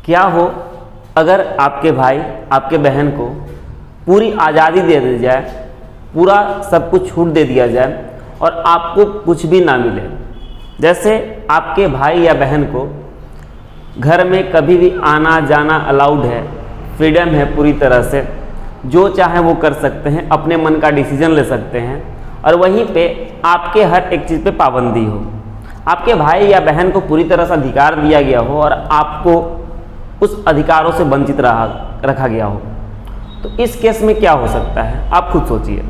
क्या हो अगर आपके भाई आपके बहन को पूरी आज़ादी दे दी जाए, पूरा सब कुछ छूट दे दिया जाए और आपको कुछ भी ना मिले। जैसे आपके भाई या बहन को घर में कभी भी आना जाना अलाउड है, फ्रीडम है पूरी तरह से, जो चाहे वो कर सकते हैं, अपने मन का डिसीजन ले सकते हैं, और वहीं पे आपके हर एक चीज़ पे पाबंदी हो। आपके भाई या बहन को पूरी तरह से अधिकार दिया गया हो और आपको उस अधिकारों से वंचित रखा गया हो, तो इस केस में क्या हो सकता है? आप खुद सोचिए,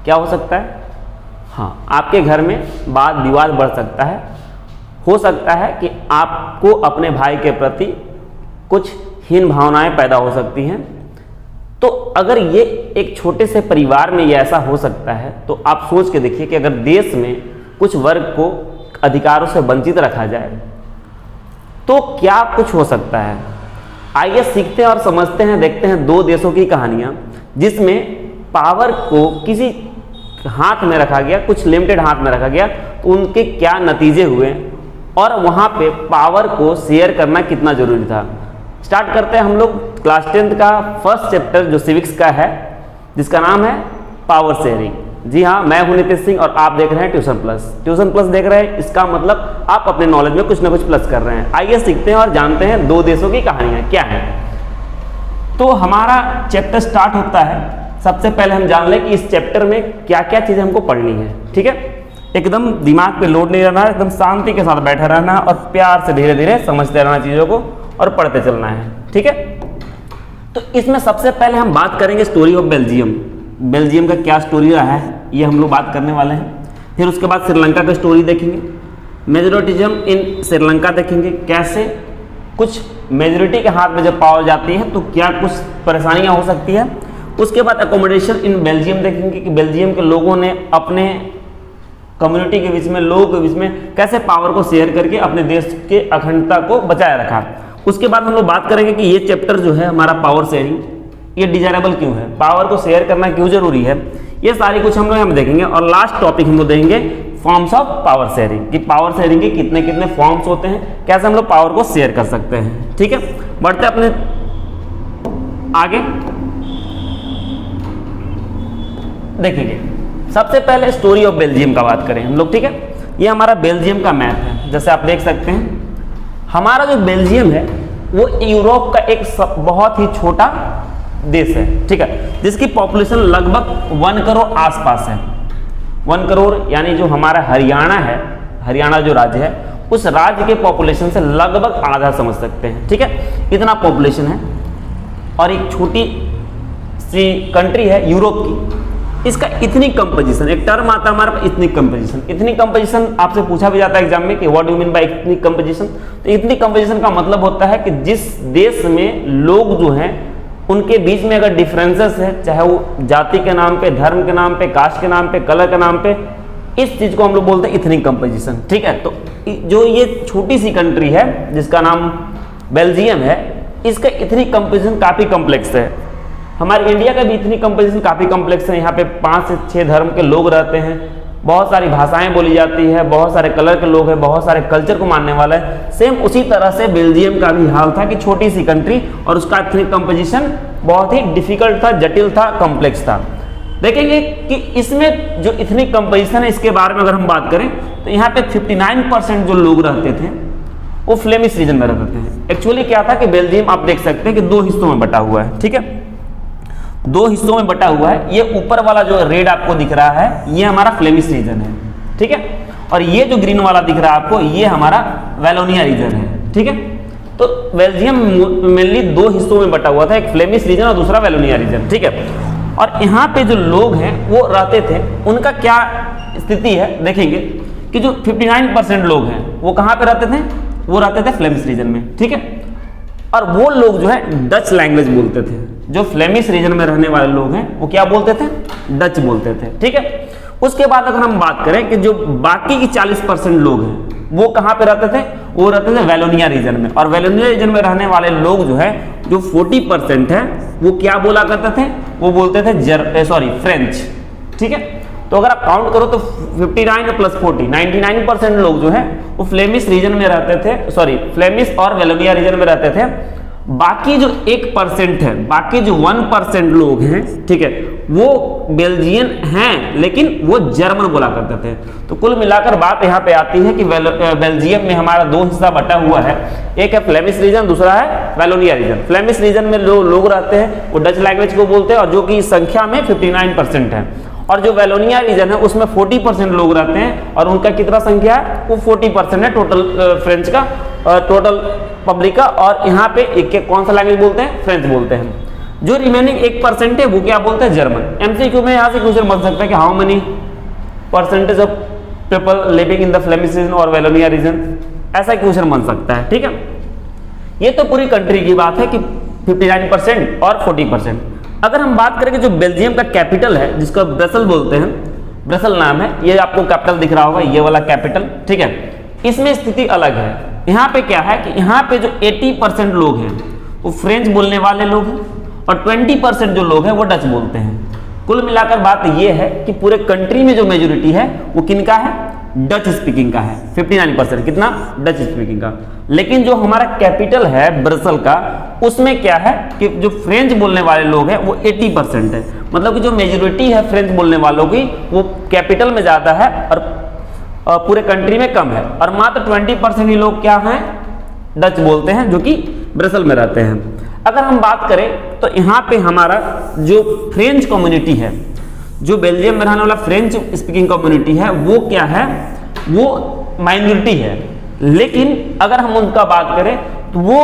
क्या हो सकता है? हाँ, आपके घर में वाद विवाद बढ़ सकता है। हो सकता है कि आपको अपने भाई के प्रति कुछ हीन भावनाएं पैदा हो सकती हैं। तो अगर ये एक छोटे से परिवार में ये ऐसा हो सकता है, तो आप सोच के देखिए कि अगर देश में कुछ वर्ग को अधिकारों से वंचित रखा जाए तो क्या कुछ हो सकता है। आइए सीखते हैं और समझते हैं, देखते हैं दो देशों की कहानियां जिसमें पावर को किसी हाथ में रखा गया, कुछ लिमिटेड हाथ में रखा गया, तो उनके क्या नतीजे हुए और वहां पे पावर को शेयर करना कितना जरूरी था। स्टार्ट करते हैं हम लोग क्लास 10th का फर्स्ट चैप्टर जो सिविक्स का है, जिसका नाम है पावर शेयरिंग। जी हाँ, मैं हूं नितिश सिंह और आप देख रहे हैं ट्यूशन प्लस। ट्यूशन प्लस देख रहे हैं, इसका मतलब आप अपने नॉलेज में कुछ ना कुछ प्लस कर रहे हैं। आइए सीखते हैं और जानते हैं दो देशों की कहानियां क्या है। तो हमारा चैप्टर स्टार्ट होता है, सबसे पहले हम जान लें कि इस चैप्टर में क्या क्या चीजें हमको पढ़नी है। ठीक है, एकदम दिमाग पे लोड नहीं रहना है, एकदम शांति के साथ बैठा रहना और प्यार से धीरे धीरे समझते रहना चीजों को और पढ़ते चलना है। ठीक है, तो इसमें सबसे पहले हम बात करेंगे स्टोरी ऑफ बेल्जियम। बेल्जियम का क्या स्टोरी रहा है ये हम लोग बात करने वाले हैं। फिर उसके बाद श्रीलंका का स्टोरी देखेंगे, मेजोरिटिज्म इन श्रीलंका देखेंगे, कैसे कुछ मेजोरिटी के हाथ में जब पावर जाती है तो क्या कुछ परेशानियां हो सकती है। उसके बाद अकोमोडेशन इन बेल्जियम देखेंगे कि बेल्जियम के लोगों ने अपने कम्युनिटी के बीच में, लोगों के बीच में कैसे पावर को शेयर करके अपने देश के अखंडता को बचाए रखा। उसके बाद हम लोग बात करेंगे कि ये चैप्टर जो है हमारा पावर शेयरिंग, ये डिजायरेबल क्यों है, पावर को शेयर करना क्यों जरूरी है, ये सारी कुछ हम लोग हम देखेंगे। और लास्ट टॉपिक हम लोग देखेंगे फॉर्म्स ऑफ पावर शेयरिंग, कि पावर शेयरिंग के कितने कितने फॉर्म्स होते हैं, कैसे हम लोग पावर को शेयर कर सकते हैं। ठीक है, बढ़ते अपने आगे। देखिए, सबसे पहले स्टोरी ऑफ बेल्जियम का बात करें हम लोग। ठीक है, ये हमारा बेल्जियम का मैप है, जैसे आप देख सकते हैं। हमारा जो बेल्जियम है वो यूरोप का एक बहुत ही छोटा देश है। ठीक है, जिसकी पॉपुलेशन लगभग 1 करोड़ आसपास है। 1 करोड़ यानी जो हमारा हरियाणा है, हरियाणा जो राज्य है, उस राज्य के पॉपुलेशन से लगभग आधा समझ सकते हैं। ठीक है, इतना पॉपुलेशन है और एक छोटी सी कंट्री है यूरोप की। इसका इतनी कंपोजिशन, एक टर्म आता है हमारे पास, इतनी कंपोजिशन। इतनी कंपोजिशन आपसे पूछा भी जाता है एग्जाम में कि what do you mean by इतनी कंपोजिशन। तो इतनी कंपोजिशन का मतलब होता है कि जिस देश में लोग जो हैं उनके बीच में अगर डिफरेंसेस है, चाहे वो जाति के नाम पे, धर्म के नाम पे, कास्ट के नाम पे, कलर के नाम पे, इस चीज को हम लोग बोलते हैं इथनिक कंपोजिशन। ठीक है, तो जो ये छोटी सी कंट्री है जिसका नाम बेल्जियम है, इसका इथनिक कंपोजिशन काफी कॉम्प्लेक्स है। हमारे इंडिया का भी इतनी कंपोजिशन काफी कॉम्प्लेक्स है। यहाँ पे 5 से 6 धर्म के लोग रहते हैं, बहुत सारी भाषाएं बोली जाती है, बहुत सारे कलर के लोग हैं, बहुत सारे कल्चर को मानने वाला है। सेम उसी तरह से बेल्जियम का भी हाल था कि छोटी सी कंट्री और उसका इथनिक कंपोजिशन बहुत ही डिफिकल्ट था, जटिल था, कॉम्प्लेक्स था। देखेंगे कि इसमें जो इथनिक कंपोजिशन है इसके बारे में अगर हम बात करें तो यहाँ पे 59% जो लोग रहते थे वो फ्लेमिश रीजन में रहते थे। एक्चुअली क्या था कि बेल्जियम आप देख सकते हैं कि 2 हिस्सों में बटा हुआ है। ठीक है, 2 हिस्सों में बटा हुआ है। ये ऊपर वाला जो रेड आपको दिख रहा है ये हमारा फ्लेमिश रीजन है। ठीक है, और ये जो ग्रीन वाला दिख रहा है आपको ये हमारा वैलोनिया रीजन है। ठीक है, तो बेल्जियम मेनली 2 हिस्सों में बटा हुआ था, एक फ्लेमिश रीजन और दूसरा वैलोनिया रीजन। ठीक है, और यहाँ पे जो लोग हैं वो रहते थे, उनका क्या स्थिति है देखेंगे कि जो 59% लोग हैं वो कहाँ पे रहते थे, वो रहते थे फ्लेमिश रीजन में। ठीक है, और वो लोग जो है डच लैंग्वेज बोलते थे। जो फ्लेमिश रीजन में रहने वाले लोग हैं वो क्या बोलते थे, डच बोलते थे। ठीक है, उसके बाद अगर हम बात करें कि जो बाकी की 40% लोग हैं वो कहाँ पे रहते थे, वो रहते थे वैलोनिया रीजन में। और वैलोनिया रीजन में रहने वाले लोग जो है, जो 40% है, वो क्या बोला करते थे, वो बोलते थे फ्रेंच। ठीक है, तो अगर आप काउंट करो तो 59 प्लस 40 99% लोग जो है वो फ्लेमिश रीजन में रहते थे, सॉरी फ्लेमिश और वेलोनिया रीजन में रहते थे। बाकी जो 1% है, बाकी जो 1% लोग हैं, ठीक है, वो बेल्जियन हैं लेकिन वो जर्मन बोला करते थे। तो कुल मिलाकर बात यहाँ पे आती है कि बेल्जियम में हमारा दो हिस्सा बटा हुआ है, एक है फ्लेमिश रीजन, दूसरा है वेलोनिया रीजन। फ्लेमिश रीजन में लोग रहते हैं वो डच लैंग्वेज को बोलते हैं और जो कि संख्या में 59% है, और जो वेलोनिया रीजन है उसमें 40% लोग रहते हैं और उनका कितना संख्या है, वो 40% है टोटल फ्रेंच का, टोटल पब्लिक का। और यहाँ पे एक कौन सा लैंग्वेज बोलते हैं, फ्रेंच बोलते हैं। जो रिमेनिंग 1% है वो क्या बोलते हैं, जर्मन। एमसीक्यू में यहाँ से क्वेश्चन बन सकता है कि how many percentage of people living in the Flemish region और वेलोनिया रीजन, ऐसा क्वेश्चन बन सकता है, ठीक है। ये तो पूरी कंट्री की बात है कि 59% और 40%। अगर हम बात करें कि जो बेल्जियम का कैपिटल है जिसको ब्रसल बोलते हैं, ब्रसल नाम है, ये आपको कैपिटल दिख रहा होगा, ये वाला कैपिटल, ठीक है, इसमें स्थिति अलग है। यहाँ पे क्या है कि यहाँ पे जो 80% लोग हैं वो फ्रेंच बोलने वाले लोग हैं और 20% जो लोग हैं वो डच बोलते हैं। कुल मिलाकर बात ये है कि पूरे कंट्री में जो मेजोरिटी है वो किनका है, डच स्पीकिंग का है, 59%। कितना, डच स्पीकिंग का। लेकिन जो हमारा कैपिटल है ब्रसल का, उसमें क्या है कि जो फ्रेंच बोलने वाले लोग हैं वो 80% है। मतलब कि जो मेजोरिटी है फ्रेंच बोलने वालों की वो कैपिटल में ज़्यादा है और पूरे कंट्री में कम है, और मात्र 20% ही लोग क्या हैं, डच बोलते हैं, जो कि ब्रसल में रहते हैं। अगर हम बात करें तो यहाँ पे हमारा जो फ्रेंच कम्युनिटी है, जो बेल्जियम में रहने वाला फ्रेंच स्पीकिंग कम्युनिटी है, वो क्या है, वो माइनॉरिटी है। लेकिन अगर हम उनका बात करें तो वो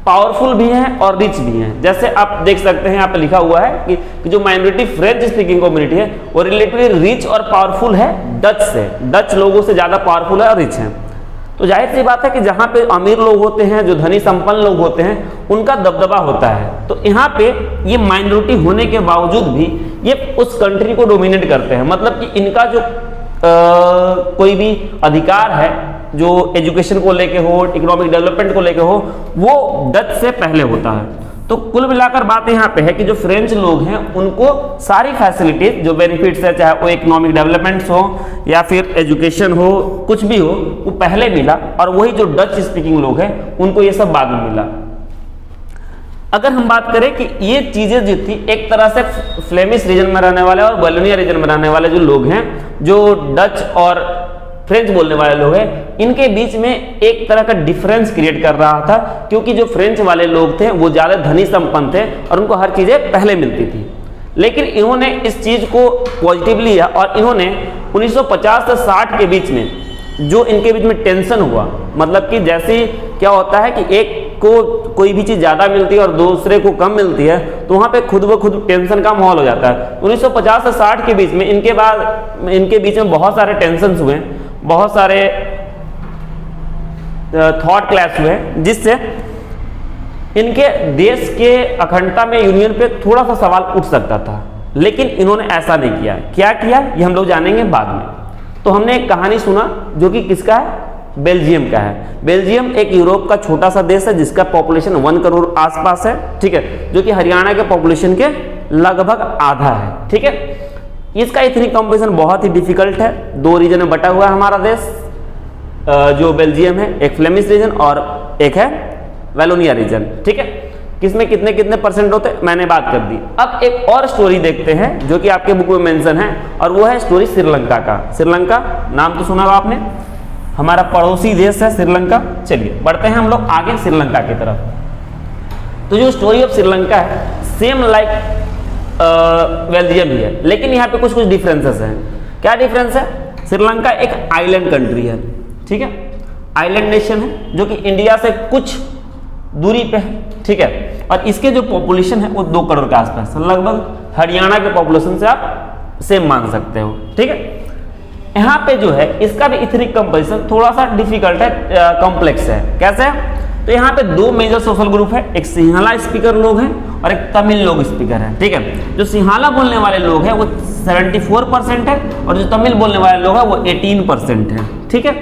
पावरफुल भी हैं और रिच भी हैं। जैसे आप देख सकते हैं यहाँ पे लिखा हुआ है कि जो माइनॉरिटी फ्रेंच स्पीकिंग कम्युनिटी है वो रिलेटिवली रिच और पावरफुल है डच से, डच लोगों से ज़्यादा पावरफुल है और रिच है। तो जाहिर सी बात है कि जहाँ पे अमीर लोग होते हैं, जो धनी संपन्न लोग होते हैं, उनका दबदबा होता है। तो यहाँ पे ये माइनॉरिटी होने के बावजूद भी ये उस कंट्री को डोमिनेट करते हैं। मतलब कि इनका जो कोई भी अधिकार है, जो एजुकेशन को लेके हो, इकोनॉमिक डेवलपमेंट को लेके हो, वो डच से पहले होता है। तो कुल मिलाकर बात यहाँ पे है कि जो फ्रेंच लोग हैं उनको सारी फैसिलिटीज, जो बेनिफिट्स है, चाहे वो इकोनॉमिक डेवलपमेंट्स हो या फिर एजुकेशन हो, कुछ भी हो, वो पहले मिला, और वही जो डच स्पीकिंग लोग हैं उनको ये सब बाद में मिला। अगर हम बात करें कि ये चीजें जो थी, एक तरह से फ्लेमिश रीजन में रहने वाले और वेलोनिया रीजन में रहने वाले जो लोग हैं, जो डच और फ्रेंच बोलने वाले लोग हैं, इनके बीच में एक तरह का डिफरेंस क्रिएट कर रहा था, क्योंकि जो फ्रेंच वाले लोग थे वो ज़्यादा धनी संपन्न थे और उनको हर चीज़ें पहले मिलती थी। लेकिन इन्होंने इस चीज़ को पॉजिटिवली लिया और इन्होंने 1950 से 60 के बीच में जो इनके बीच में टेंशन हुआ, मतलब कि जैसे क्या होता है कि एक को कोई भी चीज़ ज़्यादा मिलती है और दूसरे को कम मिलती है, तो वहाँ पे खुद ब खुद टेंशन का माहौल हो जाता है। 1950 से 60 के बीच में इनके बीच में बहुत सारे टेंशन हुए, बहुत सारे थॉट क्लैश हुए, जिससे इनके देश के अखंडता में, यूनियन पे थोड़ा सा सवाल उठ सकता था। लेकिन इन्होंने ऐसा नहीं किया। क्या किया ये हम लोग जानेंगे बाद में। तो हमने एक कहानी सुना जो कि किसका है, बेल्जियम का है। बेल्जियम एक यूरोप का छोटा सा देश है जिसका पॉपुलेशन 1 करोड़ आसपास है, ठीक है, जो कि हरियाणा के पॉपुलेशन के लगभग आधा है, ठीक है। इसका इथनिक कंपोजिशन बहुत ही डिफिकल्ट है। 2 रीजन में बटा हुआ है हमारा देश, जो बेल्जियम है, एक फ्लेमिश रीजन और एक है वेलोनिया रीजन, ठीक है। किसमें कितने कितने परसेंट होते हैं मैंने बात कर दी। अब एक और स्टोरी देखते हैं जो कि आपके बुक में मेंशन है, और वो है स्टोरी श्रीलंका का। श्रीलंका नाम तो सुना होगा आपने, हमारा पड़ोसी देश है श्रीलंका। चलिए बढ़ते हैं हम लोग आगे श्रीलंका की तरफ। तो जो स्टोरी ऑफ श्रीलंका है सेम लाइक बेल्जियम ही है, लेकिन यहाँ पे कुछ कुछ डिफरेंसेस हैं। क्या डिफरेंस है, श्रीलंका एक आइलैंड कंट्री है, ठीक है, आइलैंड नेशन है जो कि इंडिया से कुछ दूरी पे है, ठीक है। और इसके जो पॉपुलेशन है वो 2 करोड़ के आसपास, लगभग हरियाणा के पॉपुलेशन से आप सेम मान सकते हो, ठीक है। यहाँ पे जो है इसका भी इथनिक कंपोजिशन थोड़ा सा डिफिकल्ट है, कॉम्प्लेक्स है। कैसे है, तो यहाँ पे 2 मेजर सोशल ग्रुप है, एक सिंहला स्पीकर लोग हैं और एक तमिल लोग स्पीकर हैं, ठीक है। जो सिंहला बोलने वाले लोग हैं वो 74% है और जो तमिल बोलने वाले लोग हैं वो 18% है, ठीक है।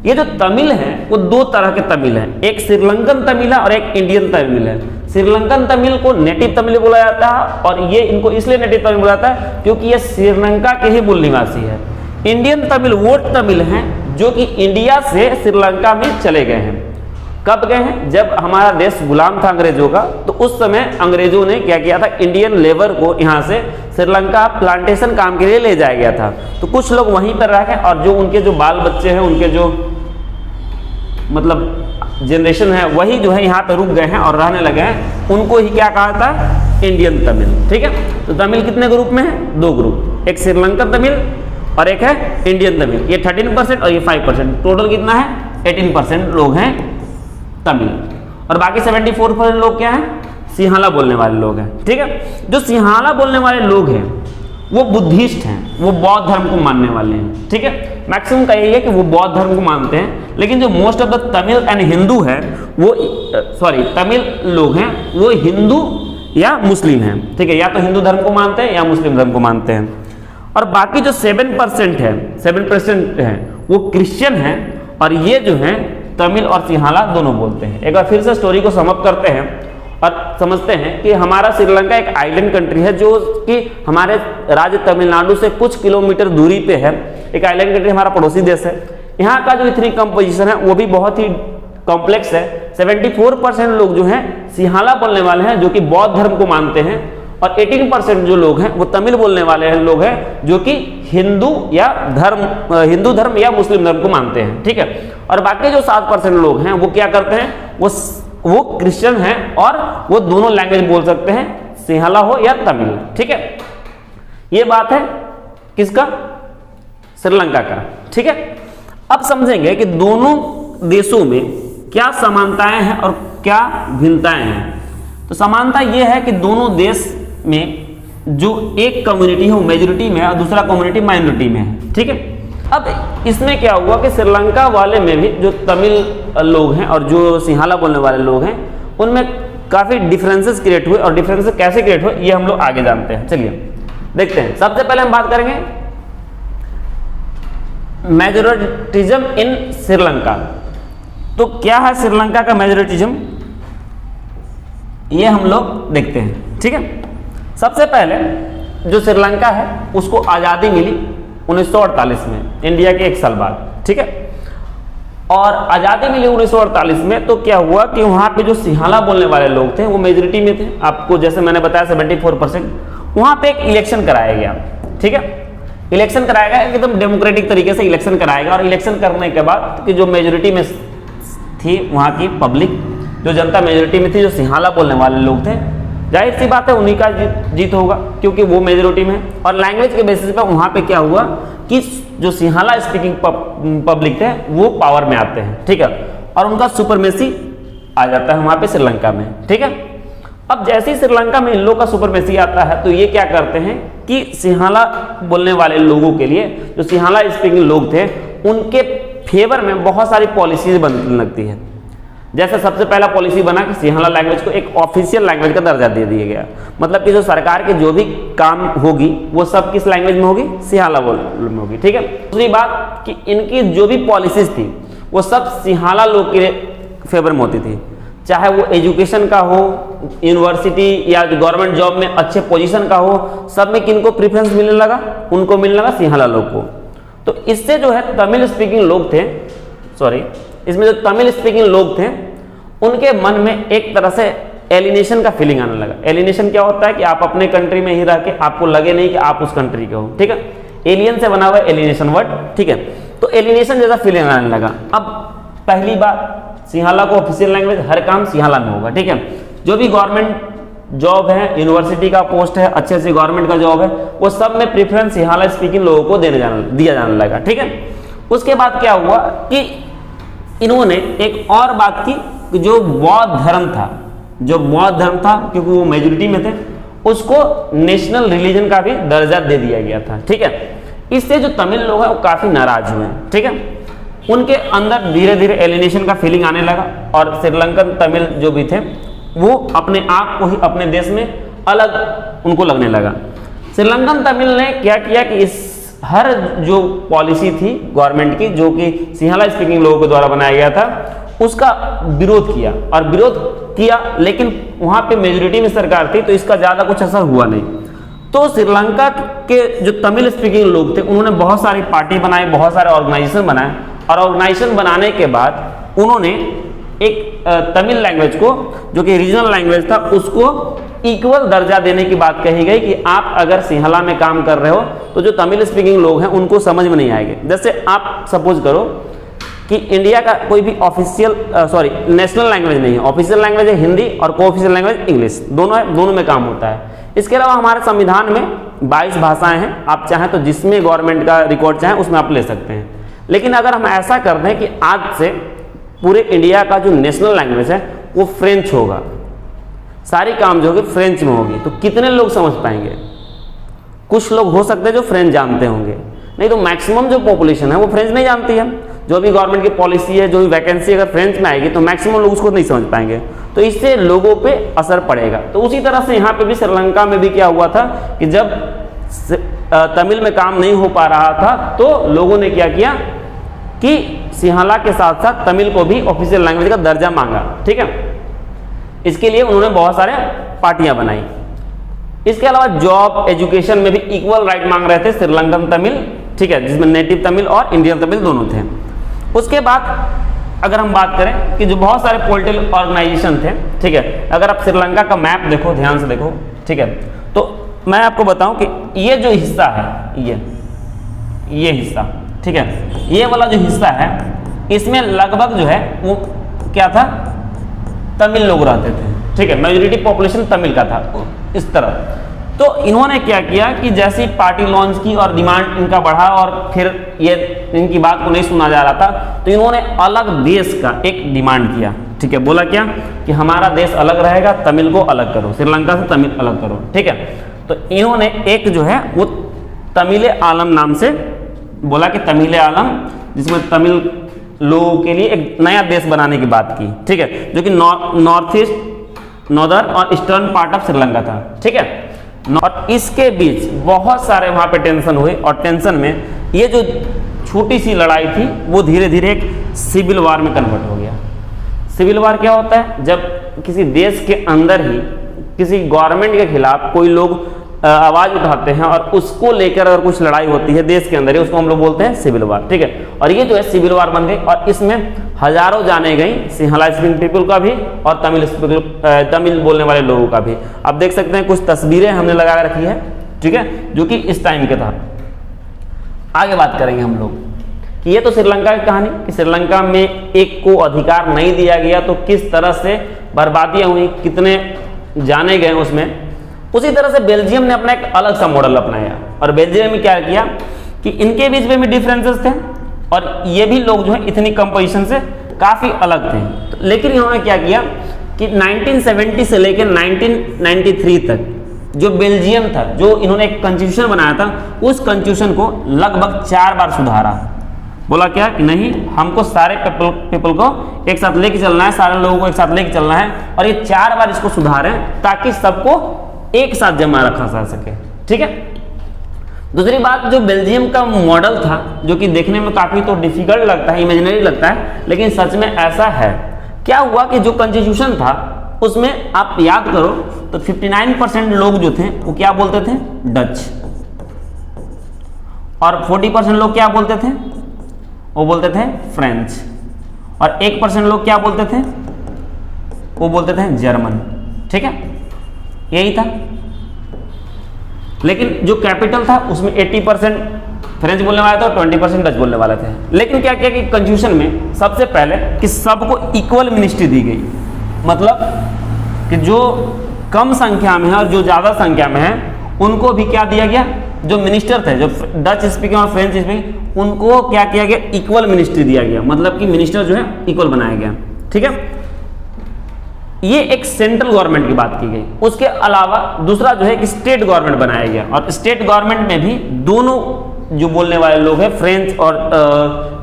ये जो तमिल है वो 2 तरह के तमिल हैं, एक श्रीलंकन तमिल है और एक इंडियन तमिल है। श्रीलंकन तमिल को नेटिव तमिल बोला जाता है, और ये इनको इसलिए नेटिव तमिल बोला जाता है क्योंकि ये श्रीलंका के ही मूल निवासी है। इंडियन तमिल वो तमिल हैं जो कि इंडिया से श्रीलंका में चले गए हैं। कब गए हैं? जब हमारा देश गुलाम था अंग्रेजों का, तो उस समय अंग्रेजों ने क्या किया था, इंडियन लेबर को यहाँ से श्रीलंका प्लांटेशन काम के लिए ले जाया गया था। तो कुछ लोग वहीं पर रह गए, और जो उनके जो बाल बच्चे हैं, उनके जो मतलब जनरेशन है, वही जो है यहाँ पे रुक गए हैं और रहने लगे हैं। उनको ही क्या कहा था? इंडियन तमिल। ठीक है, तो तमिल कितने ग्रुप में है? 2 ग्रुप, एक श्रीलंकन तमिल और एक है इंडियन तमिल। ये 13% और ये 5%, टोटल कितना है? 18% लोग हैं तमिल, और बाकी 74% लोग क्या हैं? सिंहाला बोलने वाले लोग हैं। ठीक है, जो सिंहाला बोलने वाले लोग हैं वो बुद्धिस्ट हैं, वो बौद्ध धर्म को मानने वाले हैं। ठीक है, मैक्सिमम का यही है कि वो बौद्ध धर्म को मानते हैं, लेकिन जो most of the Tamil and Hindu है वो तमिल लोग हैं वो हिंदू या मुस्लिम हैं। ठीक है, या तो हिंदू धर्म को मानते हैं या मुस्लिम धर्म को मानते हैं। और बाकी जो 7% है वो क्रिश्चियन हैं, और ये जो हैं तमिल और सिंहाला दोनों बोलते हैं। एक बार फिर से स्टोरी को समअप करते हैं और समझते हैं कि हमारा श्रीलंका एक आइलैंड कंट्री है जो कि हमारे राज्य तमिलनाडु से कुछ किलोमीटर दूरी पे है। एक आइलैंड कंट्री हमारा पड़ोसी देश है। यहाँ का जो इथनिक कंपोजिशन है वो भी बहुत ही कॉम्प्लेक्स है। 74% लोग जो हैं सिंहाला बोलने वाले हैं जो कि बौद्ध धर्म को मानते हैं, और 18% जो लोग हैं वो तमिल बोलने वाले हैं लोग हैं जो कि हिंदू धर्म या मुस्लिम धर्म को मानते हैं। ठीक है, और बाकी जो 7% लोग हैं वो क्या करते हैं? वो क्रिश्चियन हैं और वो दोनों लैंग्वेज बोल सकते हैं, सिंहाला हो या तमिल। ठीक है, ये बात है किसका? श्रीलंका का। ठीक है, अब समझेंगे कि दोनों देशों में क्या समानताएं हैं और क्या भिन्नताएं हैं। तो समानता यह है कि दोनों देश में जो एक कम्युनिटी है वो मेजोरिटी में है और दूसरा कम्युनिटी माइनॉरिटी में है। ठीक है, अब इसमें क्या हुआ कि श्रीलंका वाले में भी जो तमिल लोग हैं और जो सिंहाला बोलने वाले लोग हैं उनमें काफ़ी डिफरेंसेस क्रिएट हुए, और डिफरेंसेस कैसे क्रिएट हुए ये हम लोग आगे जानते हैं। चलिए देखते हैं। सबसे पहले हम बात करेंगे मेजोरिटिज्म इन श्रीलंका। तो क्या है श्रीलंका का मेजोरिटिज्म, ये हम लोग देखते हैं। ठीक है, सबसे पहले जो श्रीलंका है उसको आज़ादी मिली 1948 में, इंडिया के 1 साल बाद। ठीक है, और आज़ादी मिली 1948 में, तो क्या हुआ कि वहाँ पे जो सिंहाला बोलने वाले लोग थे वो मेजोरिटी में थे। आपको जैसे मैंने बताया 74%। वहाँ पे एक इलेक्शन कराया गया। ठीक है, इलेक्शन कराया गया, एकदम डेमोक्रेटिक तरीके से इलेक्शन कराया गया, और इलेक्शन करने के बाद कि जो मेजोरिटी में थी वहाँ की पब्लिक, जो जनता मेजोरिटी में थी, जो सिंहाला बोलने वाले लोग थे, जाहिर सी बात है उन्हीं का जीत होगा क्योंकि वो मेजोरिटी में है। और लैंग्वेज के बेसिस पे वहाँ पे क्या हुआ कि जो सिंहाला स्पीकिंग पब्लिक थे वो पावर में आते हैं। ठीक है, और उनका सुपरमेसी आ जाता है वहाँ पे श्रीलंका में। ठीक है, अब जैसे ही श्रीलंका में इन लोगों का सुपरमेसी आता है तो ये क्या करते हैं कि सिंहाला बोलने वाले लोगों के लिए, जो सिंहाला स्पीकिंग लोग थे, उनके फेवर में बहुत सारी पॉलिसीज बनने लगती है। जैसे सबसे पहला पॉलिसी बना कि सिंहाला लैंग्वेज को एक ऑफिशियल लैंग्वेज का दर्जा दे दिया गया। मतलब कि जो सरकार के जो भी काम होगी वो सब किस लैंग्वेज में होगी? सिंहाला में होगी। ठीक है, दूसरी बात कि इनकी जो भी पॉलिसीज थी वो सब सिंहाला लोग के फेवर में होती थी, चाहे वो एजुकेशन का हो, यूनिवर्सिटी या गवर्नमेंट जॉब में अच्छे पोजीशन का हो, सब में किनको प्रेफरेंस मिलने लगा? उनको मिलने लगा सिंहाला लोग को। तो इससे जो है तमिल स्पीकिंग लोग थे, इसमें जो तमिल स्पीकिंग लोग थे उनके मन में एक तरह से एलिनेशन का फीलिंग आने लगा। एलिनेशन क्या होता है कि आप अपने कंट्री में ही रह के आपको लगे नहीं कि आप उस कंट्री के हो। ठीक है, एलियन से बना हुआ एलिनेशन वर्ड। ठीक है, तो एलिनेशन जैसा फीलिंग आने लगा। अब पहली बात, सिंहाला को ऑफिशियल लैंग्वेज, हर काम सिंहाला में होगा। ठीक है, जो भी गवर्नमेंट जॉब है, यूनिवर्सिटी का पोस्ट है, अच्छे से गवर्नमेंट का जॉब है, वो सब में प्रेफरेंस सिंहाला स्पीकिंग लोगों को दिया जाने लगा। ठीक है, उसके बाद क्या हुआ कि इन्होंने एक और बात की, जो बौद्ध धर्म था, क्योंकि वो मेजोरिटी में थे, उसको नेशनल रिलीजन का भी दर्जा दे दिया गया था। ठीक है, इससे जो तमिल लोग हैं वो काफी नाराज हुए। ठीक है, उनके अंदर धीरे धीरे एलिनेशन का फीलिंग आने लगा, और श्रीलंकन तमिल जो भी थे वो अपने आप को ही अपने देश में अलग उनको लगने लगा। श्रीलंकन तमिल ने क्या किया कि इस हर जो पॉलिसी थी गवर्नमेंट की, जो कि सिंहाला स्पीकिंग लोगों के द्वारा बनाया गया था, उसका विरोध किया। और विरोध किया, लेकिन वहाँ पे मेजोरिटी में सरकार थी तो इसका ज़्यादा कुछ असर हुआ नहीं। तो श्रीलंका के जो तमिल स्पीकिंग लोग थे उन्होंने बहुत सारी पार्टी बनाई, बहुत सारे ऑर्गेनाइजेशन बनाए, और ऑर्गेनाइजेशन बनाने के बाद उन्होंने एक तमिल लैंग्वेज को, जो कि रीजनल लैंग्वेज था, उसको इक्वल दर्जा देने की बात कही गई कि आप अगर सिंहला में काम कर रहे हो तो जो तमिल स्पीकिंग लोग हैं उनको समझ में नहीं आएंगे। जैसे आप सपोज करो कि इंडिया का कोई भी ऑफिशियल नेशनल लैंग्वेज नहीं है, ऑफिशियल लैंग्वेज है हिंदी और को ऑफिशियल लैंग्वेज इंग्लिश, दोनों है, दोनों में काम होता है। इसके अलावा हमारे संविधान में 22 भाषाएं हैं, आप चाहें तो जिसमें गवर्नमेंट का रिकॉर्ड चाहें उसमें आप ले सकते हैं। लेकिन अगर हम ऐसा कर दें कि आज से पूरे इंडिया का जो नेशनल लैंग्वेज है वो फ्रेंच होगा, सारी काम जो होगी फ्रेंच में होगी, तो कितने लोग समझ पाएंगे? कुछ लोग हो सकते हैं जो फ्रेंच जानते होंगे, नहीं तो मैक्सिमम जो पॉपुलेशन है वो फ्रेंच नहीं जानती है। जो भी गवर्नमेंट की पॉलिसी है, जो भी वैकेंसी अगर फ्रेंच में आएगी तो मैक्सिमम लोग उसको नहीं समझ पाएंगे, तो इससे लोगों पे असर पड़ेगा। तो उसी तरह से यहाँ पे भी श्रीलंका में भी क्या हुआ था कि जब तमिल में काम नहीं हो पा रहा था तो लोगों ने क्या किया कि सिंहला के साथ साथ तमिल को भी ऑफिशियल लैंग्वेज का दर्जा मांगा। ठीक है, इसके लिए उन्होंने बहुत सारे पार्टियां बनाई। इसके अलावा जॉब, एजुकेशन में भी इक्वल राइट मांग रहे थे श्रीलंकन तमिल, ठीक है, जिसमें नेटिव तमिल और इंडियन तमिल दोनों थे। उसके बाद अगर हम बात करें कि जो बहुत सारे पॉलिटिकल ऑर्गेनाइजेशन थे, ठीक है, अगर आप श्रीलंका का मैप देखो, ध्यान से देखो, ठीक है, तो मैं आपको बताऊं कि ये जो हिस्सा है, ये हिस्सा, ठीक है, ये वाला जो हिस्सा है इसमें लगभग जो है वो क्या था, तमिल लोग रहते थे। ठीक है, मेजोरिटी पॉपुलेशन तमिल का था इस तरह। तो इन्होंने क्या किया कि जैसी पार्टी लॉन्च की और डिमांड इनका बढ़ा और फिर ये इनकी बात को नहीं सुना जा रहा था, तो इन्होंने अलग देश का एक डिमांड किया। ठीक है, बोला क्या कि हमारा देश अलग रहेगा, तमिल को अलग करो, श्रीलंका से तमिल अलग करो। ठीक है, तो इन्होंने एक जो है वो तमिल आलम नाम से बोला कि तमिल आलम, जिसमें तमिल लोगों के लिए एक नया देश बनाने की बात की। ठीक है, जो कि नॉर्थ ईस्ट, नॉर्दर्न और ईस्टर्न पार्ट ऑफ श्रीलंका था। ठीक है, और इसके बीच बहुत सारे वहां पे टेंशन हुए, और टेंशन में ये जो छोटी सी लड़ाई थी वो धीरे धीरे एक सिविल वार में कन्वर्ट हो गया। सिविल वार क्या होता है? जब किसी देश के अंदर ही किसी गवर्नमेंट के खिलाफ कोई लोग आवाज उठाते हैं और उसको लेकर अगर कुछ लड़ाई होती है देश के अंदर ही, उसको हम लोग बोलते हैं सिविल वार। ठीक है, और ये जो है सिविल वार बन गई, और इसमें हजारों जाने गई, सिंहला स्पीकिंग पीपल का भी और तमिल बोलने वाले लोगों का भी। आप देख सकते हैं कुछ तस्वीरें हमने लगा रखी है, ठीक है, जो कि इस टाइम के था। आगे बात करेंगे हम लोग कि ये तो श्रीलंका की कहानी कि श्रीलंका में एक को अधिकार नहीं दिया गया तो किस तरह से बर्बादियां हुई, कितने जाने गए उसमें। उसी तरह से बेल्जियम ने अपना एक अलग सा मॉडल अपनाया, और बेल्जियम में क्या किया कि इनके बीच में भी डिफरेंसेस थे, और ये भी लोग जो है इतनी कम पोजीशन से काफ़ी अलग थे। तो लेकिन इन्होंने क्या किया कि 1970 से लेकर 1993 तक जो बेल्जियम था, जो इन्होंने एक कॉन्स्टिट्यूशन बनाया था, उस कॉन्स्टिट्यूशन को लगभग 4 बार सुधारा। बोला क्या कि नहीं, हमको सारे पीपल को एक साथ लेके चलना है, सारे लोगों को एक साथ लेके चलना है, और ये 4 बार इसको सुधारें ताकि सबको एक साथ जमा रखा जा सके। ठीक है, दूसरी बात, जो बेल्जियम का मॉडल था, जो कि देखने में काफी तो डिफिकल्ट लगता है, इमेजिनरी लगता है, लेकिन सच में ऐसा है। क्या हुआ कि जो कॉन्स्टिट्यूशन था उसमें आप याद करो तो 59% लोग जो थे वो क्या बोलते थे, डच, और 40% लोग क्या बोलते थे, वो बोलते थे फ्रेंच, और 1% लोग क्या बोलते थे, वो बोलते थे जर्मन। ठीक है, यही था। लेकिन जो कैपिटल था उसमें 80% फ्रेंच बोलने वाले थे और 20% डच बोलने वाले थे। लेकिन क्या किया कि कॉन्स्टिट्यूशन में सबसे पहले कि सबको इक्वल मिनिस्ट्री दी गई, मतलब कि जो कम संख्या में है और जो ज़्यादा संख्या में है उनको भी क्या दिया गया, जो मिनिस्टर थे, जो डच स्पीकिंग और फ्रेंच स्पीकिंग, उनको क्या किया गया, इक्वल मिनिस्ट्री दिया गया, मतलब कि मिनिस्टर जो है इक्वल बनाया गया। ठीक है, ये एक सेंट्रल गवर्नमेंट की बात की गई। उसके अलावा दूसरा जो है कि स्टेट गवर्नमेंट बनाया गया, और स्टेट गवर्नमेंट में भी दोनों जो बोलने वाले लोग हैं, फ्रेंच और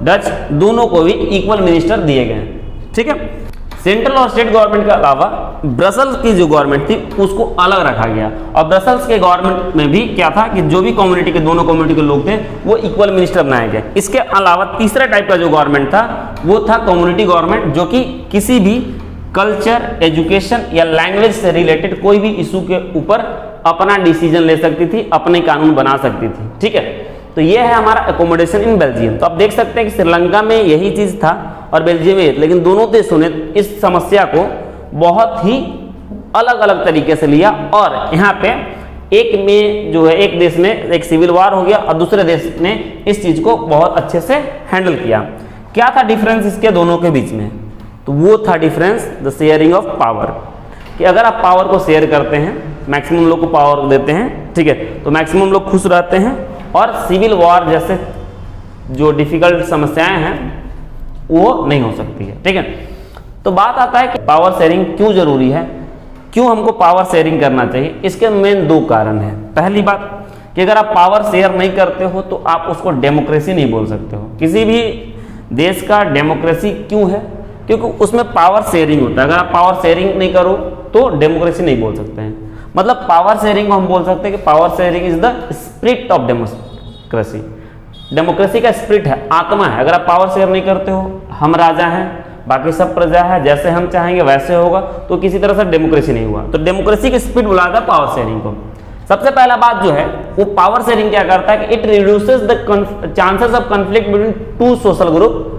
डच, दोनों को भी इक्वल मिनिस्टर दिए गए। ठीक है, सेंट्रल और स्टेट गवर्नमेंट के अलावा ब्रसल्स की जो गवर्नमेंट थी उसको अलग रखा गया, और ब्रसल्स के गवर्नमेंट में भी क्या था कि जो भी कम्युनिटी के, दोनों कम्युनिटी के लोग थे वो इक्वल मिनिस्टर बनाए गए। इसके अलावा तीसरा टाइप का जो गवर्नमेंट था वो था कम्युनिटी गवर्नमेंट, जो कि किसी भी कल्चर, एजुकेशन या लैंग्वेज से रिलेटेड कोई भी इशू के ऊपर अपना डिसीजन ले सकती थी, अपने कानून बना सकती थी। ठीक है, तो ये है हमारा एकोमोडेशन इन बेल्जियम। तो आप देख सकते हैं कि श्रीलंका में यही चीज़ था और बेल्जियम में, लेकिन दोनों देशों ने इस समस्या को बहुत ही अलग अलग तरीके से लिया और यहाँ पे एक में जो है एक देश में एक सिविल वार हो गया और दूसरे देश ने इस चीज़ को बहुत अच्छे से हैंडल किया। क्या था डिफरेंस इसके दोनों के बीच में? तो वो था difference the sharing of power, कि अगर आप पावर को शेयर करते हैं, मैक्सिमम लोग को पावर देते हैं, ठीक है, तो मैक्सिमम लोग खुश रहते हैं और सिविल वॉर जैसे जो डिफिकल्ट समस्याएं हैं वो नहीं हो सकती है। ठीक है, तो बात आता है कि पावर शेयरिंग क्यों जरूरी है, क्यों हमको पावर शेयरिंग करना चाहिए। इसके मेन दो कारण हैं। पहली बात कि अगर आप पावर शेयर नहीं करते हो तो आप उसको डेमोक्रेसी नहीं बोल सकते हो। किसी भी देश का डेमोक्रेसी क्यों है? क्योंकि उसमें पावर शेयरिंग होता है। अगर आप पावर शेयरिंग नहीं करो तो डेमोक्रेसी नहीं बोल सकते हैं। मतलब पावर शेयरिंग को हम बोल सकते हैं कि power sharing is the spirit of democracy. Democracy का स्पिरिट है, आत्मा है। अगर आप पावर शेयर नहीं करते हो, हम राजा हैं, बाकी सब प्रजा है, जैसे हम चाहेंगे वैसे होगा, तो किसी तरह से डेमोक्रेसी नहीं हुआ। तो डेमोक्रेसी की स्पिरिट बुलाता है पावर शेयरिंग को। सबसे पहला बात जो है वो पावर शेयरिंग क्या करता है कि it reduces the chances of conflict between two social group.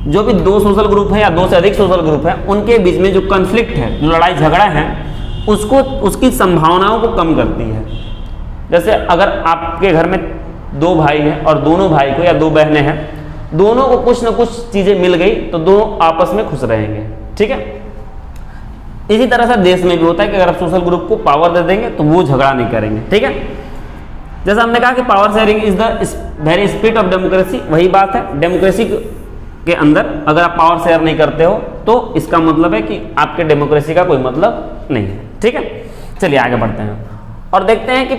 जो भी दो सोशल ग्रुप है या दो से अधिक सोशल ग्रुप है उनके बीच में जो कॉन्फ्लिक्ट है, जो लड़ाई झगड़ा है, उसको उसकी संभावनाओं को कम करती है। जैसे अगर आपके घर में दो भाई हैं और दोनों भाई को या दो बहनें हैं, दोनों को कुछ ना कुछ चीजें मिल गई तो दोनों आपस में खुश रहेंगे। ठीक है, इसी तरह से देश में भी होता है कि अगर आप सोशल ग्रुप को पावर दे देंगे तो वो झगड़ा नहीं करेंगे। ठीक है, जैसा हमने कहा कि power sharing is the very spirit of democracy, वही बात है। डेमोक्रेसी के अंदर अगर आप पावर शेयर नहीं करते हो तो इसका मतलब है कि आपके डेमोक्रेसी का कोई मतलब नहीं है। ठीक है, चलिए आगे बढ़ते हैं और देखते हैं कि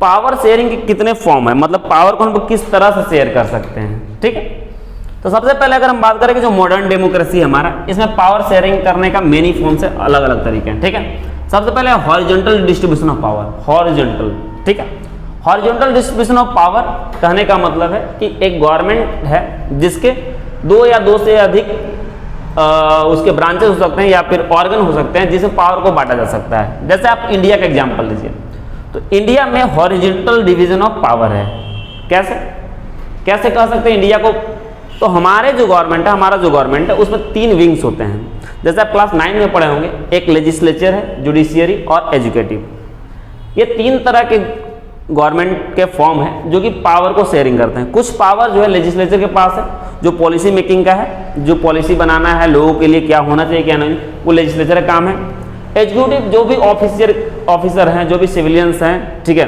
पावर शेयरिंग के कितने फॉर्म है, मतलब पावर को हम किस तरह से शेयर कर सकते हैं। ठीक है, तो सबसे पहले अगर हम बात करें कि जो मॉडर्न डेमोक्रेसी है हमारा, इसमें पावर शेयरिंग करने का मेनी फॉर्म से अलग अलग तरीके हैं। ठीक है, सबसे पहले horizontal distribution of power, horizontal. ठीक है, हॉरिजॉन्टल डिस्ट्रीब्यूशन ऑफ पावर कहने का मतलब है कि एक गवर्नमेंट है जिसके दो या दो से अधिक उसके ब्रांचेस हो सकते हैं या फिर ऑर्गन हो सकते हैं जिससे पावर को बांटा जा सकता है। जैसे आप इंडिया का एग्जांपल लीजिए, तो इंडिया में हॉरिजॉन्टल डिवीजन ऑफ पावर है। कैसे कैसे कह सकते हैं इंडिया को? तो हमारे जो गवर्नमेंट है, हमारा जो गवर्नमेंट है उसमें तीन विंग्स होते हैं। जैसे आप क्लास 9 में पढ़े होंगे, एक लेजिस्लेचर है, जुडिशियरी और एजुकेटिव। ये तीन तरह के गवर्नमेंट के फॉर्म है जो कि पावर को शेयरिंग करते हैं। कुछ पावर जो है लेजिस्लेचर के पास है, जो पॉलिसी मेकिंग का है, जो पॉलिसी बनाना है लोगों के लिए क्या होना चाहिए क्या नहीं, वो लेजिस्लेचर का काम है। एग्जीक्यूटिव जो भी ऑफिसर हैं, जो भी सिविलियंस हैं, ठीक है,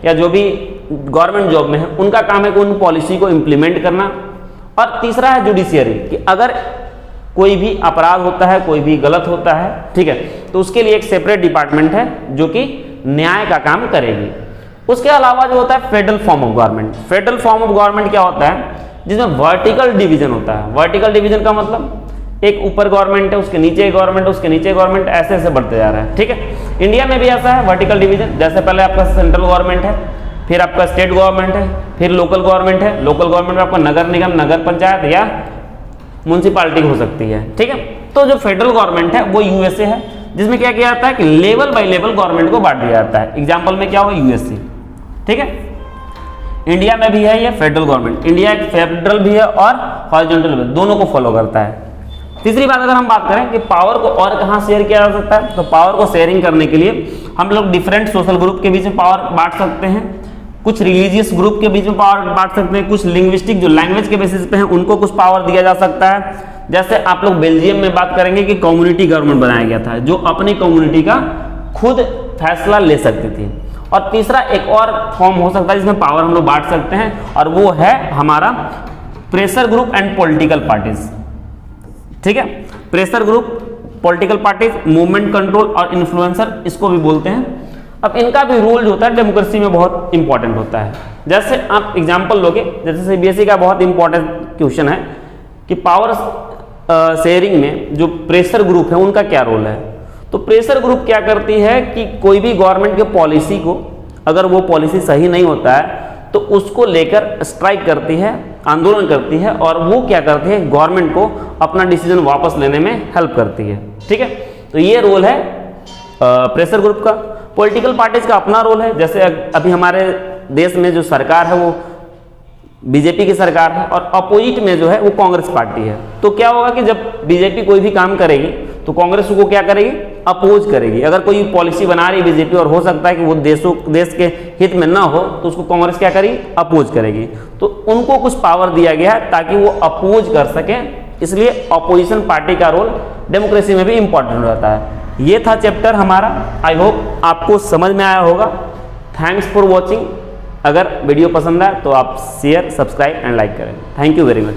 या जो भी गवर्नमेंट जॉब में है, उनका काम है कि उन पॉलिसी को इम्प्लीमेंट करना। और तीसरा है जुडिशियरी, कि अगर कोई भी अपराध होता है, कोई भी गलत होता है, ठीक है, तो उसके लिए एक सेपरेट डिपार्टमेंट है जो कि न्याय का काम करेगी। उसके अलावा जो होता है federal form of government. Federal form of government क्या होता है? जिसमें वर्टिकल डिवीजन होता है। वर्टिकल डिवीजन का मतलब एक ऊपर गवर्नमेंट है, उसके नीचे गवर्नमेंट, उसके नीचे गवर्नमेंट, ऐसे ऐसे बढ़ते जा रहा है। ठीक है, इंडिया में भी ऐसा है वर्टिकल डिवीजन। जैसे पहले आपका सेंट्रल गवर्नमेंट है, फिर आपका स्टेट गवर्नमेंट है, फिर लोकल गवर्नमेंट है। लोकल गवर्नमेंट में आपका नगर निगम, नगर पंचायत या म्यूनसिपालिटी हो सकती है। ठीक है, तो जो फेडरल गवर्नमेंट है वो यूएसए है, जिसमें क्या किया जाता है कि लेवल बाय लेवल गवर्नमेंट को बांट दिया जाता है। एग्जाम्पल में क्या होगा? यूएसए। ठीक है, इंडिया में भी है ये फेडरल गवर्नमेंट। इंडिया एक फेडरल भी है और हॉरिजॉन्टल भी, दोनों को फॉलो करता है। तीसरी बात अगर हम बात करें कि पावर को और कहाँ शेयर किया जा सकता है, तो पावर को शेयरिंग करने के लिए हम लोग डिफरेंट सोशल ग्रुप के बीच में पावर बांट सकते हैं, कुछ रिलीजियस ग्रुप के बीच में पावर बांट सकते हैं, कुछ लिंग्विस्टिक जो लैंग्वेज के बेसिस पे हैं उनको कुछ पावर दिया जा सकता है। जैसे आप लोग बेल्जियम में बात करेंगे कि कम्युनिटी गवर्नमेंट बनाया गया था जो अपनी कम्युनिटी का खुद फैसला ले सकती थी। और तीसरा एक और फॉर्म हो सकता है जिसमें पावर हम लोग बांट सकते हैं, और वो है हमारा pressure group and political parties. ठीक है, pressure group, political parties, movement control और इन्फ्लुएंसर इसको भी बोलते हैं। अब इनका भी रोल जो होता है डेमोक्रेसी में बहुत इंपॉर्टेंट होता है। जैसे आप एग्जांपल लोगे, जैसे सीबीएसई का बहुत इंपॉर्टेंट क्वेश्चन है कि पावर शेयरिंग में जो प्रेशर ग्रुप है उनका क्या रोल है। तो प्रेशर ग्रुप क्या करती है कि कोई भी गवर्नमेंट के पॉलिसी को, अगर वो पॉलिसी सही नहीं होता है तो उसको लेकर स्ट्राइक करती है आंदोलन करती है और वो क्या करती है, गवर्नमेंट को अपना डिसीजन वापस लेने में हेल्प करती है। ठीक है, तो ये रोल है प्रेशर ग्रुप का। पॉलिटिकल पार्टीज का अपना रोल है, जैसे अभी हमारे देश में जो सरकार है वो बीजेपी की सरकार है और अपोजिट में जो है वो कांग्रेस पार्टी है। तो क्या होगा कि जब बीजेपी कोई भी काम करेगी तो कांग्रेस को क्या करेगी, अपोज करेगी। अगर कोई पॉलिसी बना रही है बीजेपी और हो सकता है कि वो देश के हित में ना हो तो उसको कांग्रेस क्या करेगी, अपोज करेगी। तो उनको कुछ पावर दिया गया है ताकि वो अपोज कर सके, इसलिए अपोजिशन पार्टी का रोल डेमोक्रेसी में भी इंपॉर्टेंट रहता है। ये था चैप्टर हमारा। आई होप आपको समझ में आया होगा। Thanks for watching. अगर वीडियो पसंद आए तो आप शेयर, सब्सक्राइब एंड लाइक करें। Thank you very much.